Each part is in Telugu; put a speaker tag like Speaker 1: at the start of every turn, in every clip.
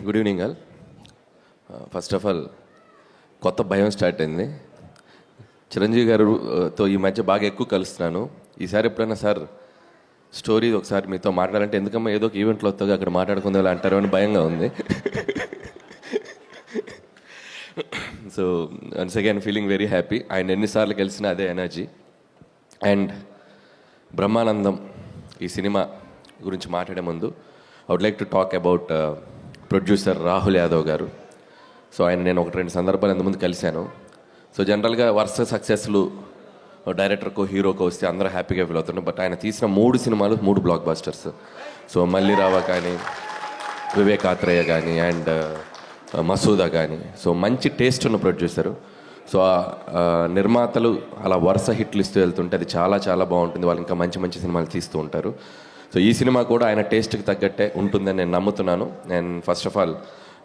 Speaker 1: Good evening all. First of all కొత్త భయం స్టార్ట్ అయింది. చిరంజీవి గారితో ఈ మధ్య బాగా ఎక్కువ కలుస్తున్నాను. ఈసారి ఎప్పుడైనా సార్ స్టోరీ ఒకసారి మీతో మాట్లాడాలంటే ఎందుకమ్మా ఏదో ఒక ఈవెంట్లో వస్తుంది అక్కడ మాట్లాడుకుందా అంటారు అని భయంగా ఉంది. So once again feeling very happy. ఆయన ఎన్నిసార్లు కలిసినా అదే ఎనర్జీ. అండ్ బ్రహ్మానందం ఈ సినిమా గురించి మాట్లాడే ముందు I would like to talk about producer Rahul Yadav గారు. సో ఆయన నేను 1-2 సందర్భాలు ఇంతకుముందు కలిశాను. సో జనరల్గా వరుస సక్సెస్లు డైరెక్టర్కో హీరోకో వస్తే అందరూ హ్యాపీగా ఫీల్ అవుతుంటారు. బట్ ఆయన తీసిన 3 సినిమాలు 3 బ్లాక్ బస్టర్స్. సో మల్లిరావ కానీ, వివేకాత్రేయ కానీ అండ్ మసూదా కానీ. సో మంచి టేస్ట్ ఉన్న ప్రొడ్యూసరు. సో నిర్మాతలు అలా వరుస హిట్లు ఇస్తూ వెళ్తుంటే అది చాలా చాలా బాగుంటుంది. వాళ్ళు ఇంకా మంచి మంచి సినిమాలు తీస్తూ ఉంటారు. సో ఈ సినిమా కూడా ఆయన టేస్ట్కి తగ్గట్టే ఉంటుందని నేను నమ్ముతున్నాను. And first of all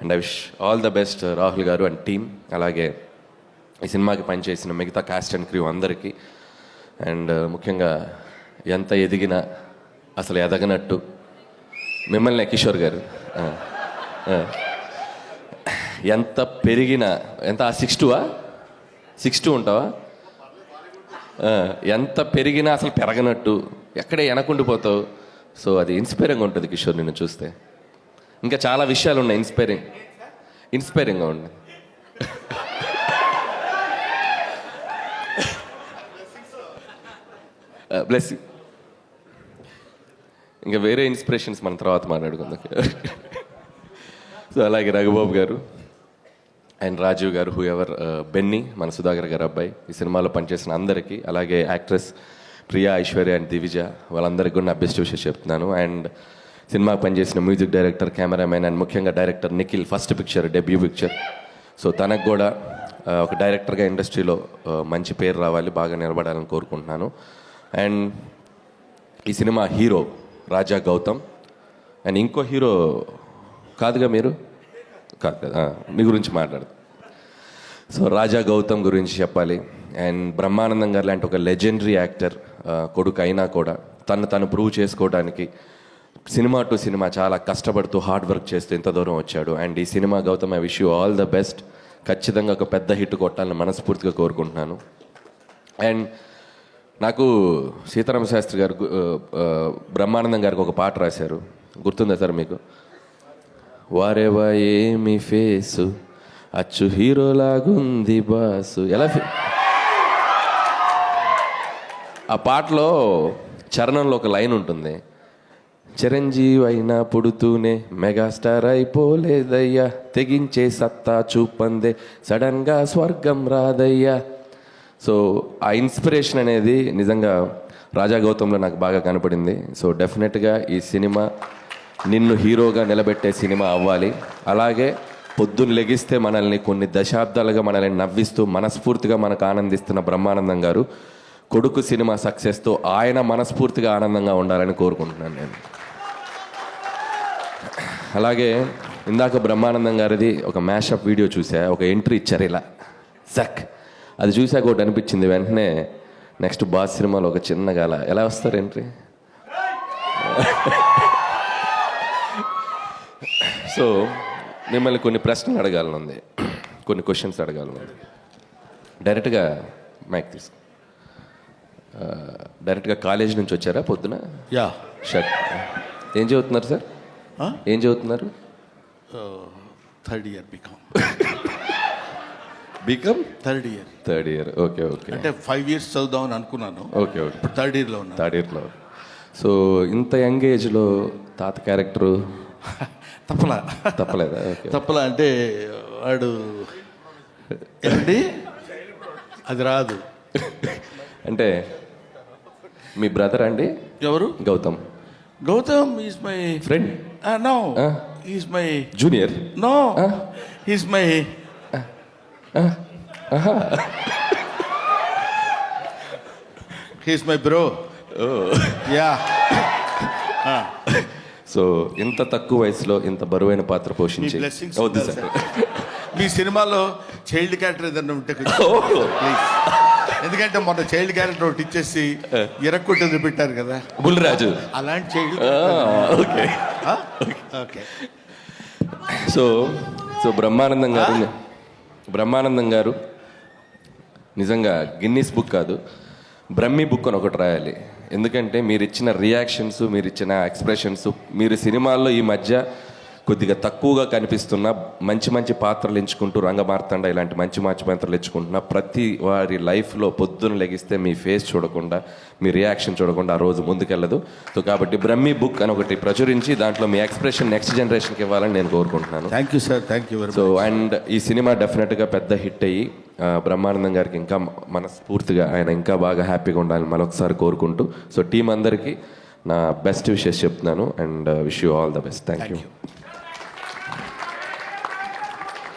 Speaker 1: and I wish all the best Rahul గారు అండ్ టీమ్, అలాగే ఈ సినిమాకి పనిచేసిన మిగతా కాస్ట్ అండ్ క్రూ అందరికీ. అండ్ ముఖ్యంగా ఎంత ఎదిగినా అసలు ఎదగనట్టు మిమ్మల్ని కిషోర్ గారు ఎంత పెరిగినా ఎంత 6'2" ఉంటావా? ఎంత పెరిగినా అసలు పెరగనట్టు ఎక్కడే వెనకుండిపోతావు. సో అది ఇన్స్పైరింగ్గా ఉంటుంది కిషోర్ నిన్ను చూస్తే. ఇంకా చాలా విషయాలు ఉన్నాయి ఇన్స్పైరింగ్గా ఉన్నాయి. Bless you. ఇంకా వేరే ఇన్స్పిరేషన్స్ మన తర్వాత మాట్లాడుకుందాం. సో అలాగే రఘుబాబు గారు అండ్ రాజీవ్ గారు, హూ ఎవర్, బెన్నీ మన సుధాకర్ గారు అబ్బాయి, ఈ సినిమాలో పనిచేసిన అందరికీ, అలాగే యాక్ట్రెస్ ప్రియా, ఐశ్వర్య అండ్ దివిజ, వాళ్ళందరికీ కూడా నా బెస్ట్ విషయం చెప్తున్నాను. అండ్ సినిమాకి పనిచేసిన మ్యూజిక్ డైరెక్టర్, కెమెరామెన్ అండ్ ముఖ్యంగా director Nikhil, first picture, debut picture. So తనకు కూడా ఒక డైరెక్టర్గా ఇండస్ట్రీలో మంచి పేరు రావాలి, బాగా నిలబడాలని కోరుకుంటున్నాను. అండ్ ఈ cinema hero Raja Gautam. And ఇంకో హీరో కాదుగా మీరు? కాదు కదా, మీ గురించి మాట్లాడదు. సో రాజా గౌతమ్ గురించి చెప్పాలి. అండ్ బ్రహ్మానందం గారు లాంటి ఒక లెజెండరీ యాక్టర్ కొడుకు అయినా కూడా తను ప్రూవ్ చేసుకోవడానికి సినిమా టు సినిమా చాలా కష్టపడుతూ హార్డ్ వర్క్ చేస్తూ ఇంత దూరం వచ్చాడు. అండ్ ఈ cinema Gautam, I wish you all the best. ఖచ్చితంగా ఒక పెద్ద హిట్ కొట్టాలని మనస్ఫూర్తిగా కోరుకుంటున్నాను. అండ్ నాకు సీతారామ శాస్త్రి గారు బ్రహ్మానందం గారికి ఒక పాట రాశారు, గుర్తుందా సార్ మీకు? వారేవా ఏమి ఫేసు, అచ్చు హీరోలాగుంది బాసు. ఎలా ఆ పాటలో చరణంలో ఒక లైన్ ఉంటుంది, చిరంజీవి అయినా పుడుతూనే మెగాస్టార్ అయిపోలేదయ్యా, తెగించే సత్తా చూపందే సడన్గా స్వర్గం రాదయ్యా. సో ఆ ఇన్స్పిరేషన్ అనేది నిజంగా రాజా గౌతంలో నాకు బాగా కనపడింది. సో డెఫినెట్గా ఈ సినిమా నిన్ను హీరోగా నిలబెట్టే సినిమా అవ్వాలి. అలాగే పొద్దున్న లెగిస్తే మనల్ని కొన్ని దశాబ్దాలుగా మనల్ని నవ్విస్తూ మనస్ఫూర్తిగా మనకు ఆనందిస్తున్న బ్రహ్మానందం గారు కొడుకు సినిమా సక్సెస్తో ఆయన మనస్ఫూర్తిగా ఆనందంగా ఉండాలని కోరుకుంటున్నాను నేను. అలాగే ఇందాక బ్రహ్మానందం గారిది ఒక మ్యాషప్ వీడియో చూసా, ఒక ఎంట్రీ ఇచ్చారు ఇలా జక్. అది చూసాక ఒకటి అనిపించింది, వెంటనే నెక్స్ట్ బాస్ సినిమాలో ఒక చిన్నగా ఎలా వస్తారు ఎంట్రీ. సో మిమ్మల్ని కొన్ని ప్రశ్నలు అడగాలనుంది, కొన్ని క్వశ్చన్స్ అడగాలనుంది. డైరెక్ట్గా మైక్ తీసుకో. డైరెక్ట్గా కాలేజ్ నుంచి వచ్చారా పొద్దున?
Speaker 2: యా.
Speaker 1: షర్ట్ ఏం చదువుతున్నారు సార్? ఏం చదువుతున్నారు?
Speaker 2: Third year BCom.
Speaker 1: BCom third year. Okay.
Speaker 2: అంటే 5 years చదువుదామని అనుకున్నాను.
Speaker 1: ఓకే.
Speaker 2: ఇప్పుడు థర్డ్ ఇయర్లో.
Speaker 1: సో ఇంత యంగ్ ఏజ్లో తాత క్యారెక్టరు తప్పలేదా? ఓకే.
Speaker 2: తప్పలా అంటే వాడు ఏంటి అది రాదు.
Speaker 1: అంటే మీ బ్రదర్ అండి?
Speaker 2: ఎవరు? Gautam is my
Speaker 1: friend.
Speaker 2: No, is my
Speaker 1: junior.
Speaker 2: No, is my he's my bro. Yeah.
Speaker 1: So ఇంత తక్కువ వయసులో ఇంత బరువైన పాత్ర పోషించి వద్దు సార్.
Speaker 2: మీ సినిమాలో చైల్డ్ క్యారెక్టర్ ఏదన్నా ఉంటే ప్లీజ్. ఎందుకంటే మొన్న చైల్డ్ క్యారెక్టర్ ఒకటి ఇచ్చేసి ఎరక్కొట్టేది పెట్టారు కదా,
Speaker 1: బుల్లిరాజు.
Speaker 2: అలాంటి child.
Speaker 1: Okay.
Speaker 2: Okay.
Speaker 1: So so Brahmanandam గారు నిజంగా గిన్నీస్ బుక్ కాదు, బ్రహ్మి బుక్ అని ఒకటి రాయాలి. ఎందుకంటే మీరు ఇచ్చిన రియాక్షన్స్, మీరు ఇచ్చిన ఎక్స్ప్రెషన్స్, మీరు సినిమాల్లో ఈ మధ్య కొద్దిగా తక్కువగా కనిపిస్తున్న మంచి మంచి పాత్రలు ఎంచుకుంటూ, రంగమార్తాండ ఇలాంటి మంచి పాత్రలు ఎంచుకుంటున్న ప్రతి వారి లైఫ్లో పొద్దున్న లెగిస్తే మీ ఫేస్ చూడకుండా, మీ రియాక్షన్ చూడకుండా ఆ రోజు ముందుకెళ్ళదు. సో కాబట్టి బ్రహ్మి బుక్ అని ఒకటి ప్రచురించి దాంట్లో మీ ఎక్స్ప్రెషన్ నెక్స్ట్ జనరేషన్కి ఇవ్వాలని నేను కోరుకుంటున్నాను.
Speaker 2: Thank you sir, thank you very
Speaker 1: so
Speaker 2: much.
Speaker 1: And ఈ సినిమా డెఫినెట్గా పెద్ద హిట్ అయ్యి బ్రహ్మానందం గారికి ఇంకా మనస్ఫూర్తిగా ఆయన ఇంకా బాగా హ్యాపీగా ఉండాలని మరొకసారి కోరుకుంటూ, సో టీం అందరికీ నా బెస్ట్ విషెస్ చెప్తున్నాను and wish you all the best. Thank you.